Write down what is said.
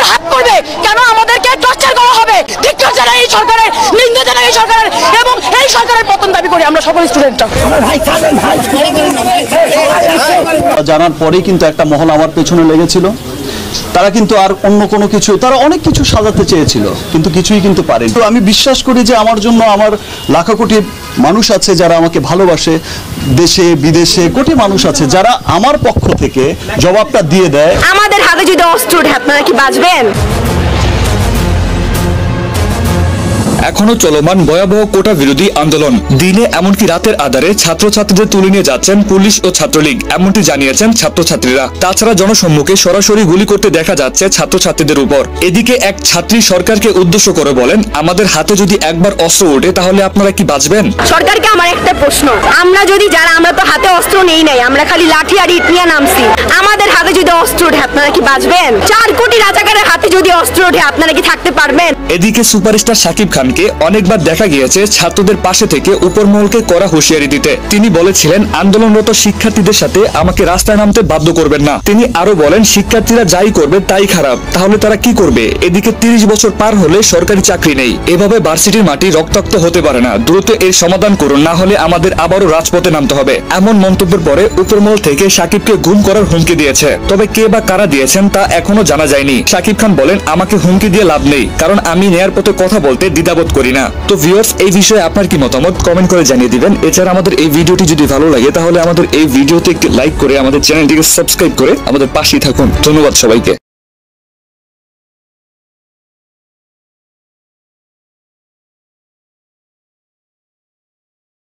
আমাদের হাত করবে কেন? আমাদেরকে টর্চার করা হবে। ধিক্কার জানাই এই সরকারের, নিন্দা জানাই এই সরকারের, এবং এই সরকারের পতন দাবি করি আমরা সকল স্টুডেন্টরা। জানার পরেই কিন্তু একটা মহল আমার পেছনে লেগেছিল। তারা কিন্তু আর অন্য কোনো কিছু, তারা অনেক কিছু সাজাতে চেয়েছিল, কিন্তু কিছুই কিন্তু পারেনি। তো আমি বিশ্বাস করি যে আমার জন্য আমার লাখো কোটি মানুষ আছে যারা আমাকে ভালোবাসে, দেশে বিদেশে কোটি মানুষ আছে যারা আমার পক্ষ থেকে জবাবটা দিয়ে দেয়। আমাদের হাতে যদি অস্ত্র ওঠে আপনারা কি বাঁচবেন? এখনো চলমান ভয়াবহ কোটা বিরোধী আন্দোলন। দিনে এমনকি রাতের আধারে ছাত্রছাত্রীদের তুলে নিয়ে যাচ্ছেন পুলিশ ও ছাত্রলীগ, এমনটি জানিয়েছেন ছাত্রছাত্রীরা। তাছাড়া জনসম্মুখে সরাসরি গুলি করতে দেখা যাচ্ছে ছাত্রছাত্রীদের উপর। এদিকে এক ছাত্রী সরকারকে উদ্দেশ্য করে বলেন, আমাদের হাতে যদি একবার অস্ত্র ওঠে তাহলে আপনারা কি বাঁচবেন? সরকারকে আমার একটা প্রশ্ন, আমরা তো হাতে অস্ত্র নেই নাই, আমরা খালি লাঠি আর ইট নিয়ে নামছি। আমাদের হাতে যদি অস্ত্র ওঠে আপনারা কি বাঁচবেন? 4 কোটি রাজাকারের হাতে যদি অস্ত্র ওঠে আপনারা কি থাকতে পারবেন? এদিকে সুপারস্টার শাকিব খানকে অনেকবার দেখা গিয়েছে ছাত্রদের পাশে থেকে উপরমহলকে করা হুঁশিয়ারি দিতে। তিনি বলেছিলেন, আন্দোলনরত শিক্ষার্থীদের সাথে আমাকে রাস্তায় নামতে বাধ্য করবেন না। তিনি আরো বলেন, শিক্ষার্থীরা যাই করবে তাই খারাপ, তাহলে তারা কি করবে? এদিকে 30 বছর পার হলে সরকারি চাকরি নেই। এভাবে ভার্সিটির মাটি রক্তাক্ত হতে পারে না। দ্রুত এর সমাধান করুন, না হলে আমাদের আবারও রাজপথে নামতে হবে। এমন মন্তব্যের পরে উপরমহল থেকে শাকিবকে গুম করার হুমকি দিয়েছে। তবে কে বা কারা দিয়েছেন তা এখনো জানা যায়নি। শাকিব খান বলেন, আমাকে হুমকি দিয়ে লাভ নেই, কারণ আমি ন্যায়ের পথে কথা বলতে দ্বিধাবোধ করি না। তো ভিউয়ার্স, এই বিষয়ে আপনার কি মতামত কমেন্ট করে জানিয়ে দিবেন। এছাড়া আমাদের এই ভিডিওটি যদি ভালো লাগে তাহলে আমাদের এই ভিডিওতে একটি লাইক করে আমাদের চ্যানেলটিকে সাবস্ক্রাইব করে আমাদের পাশেই থাকুন। ধন্যবাদ সবাইকে।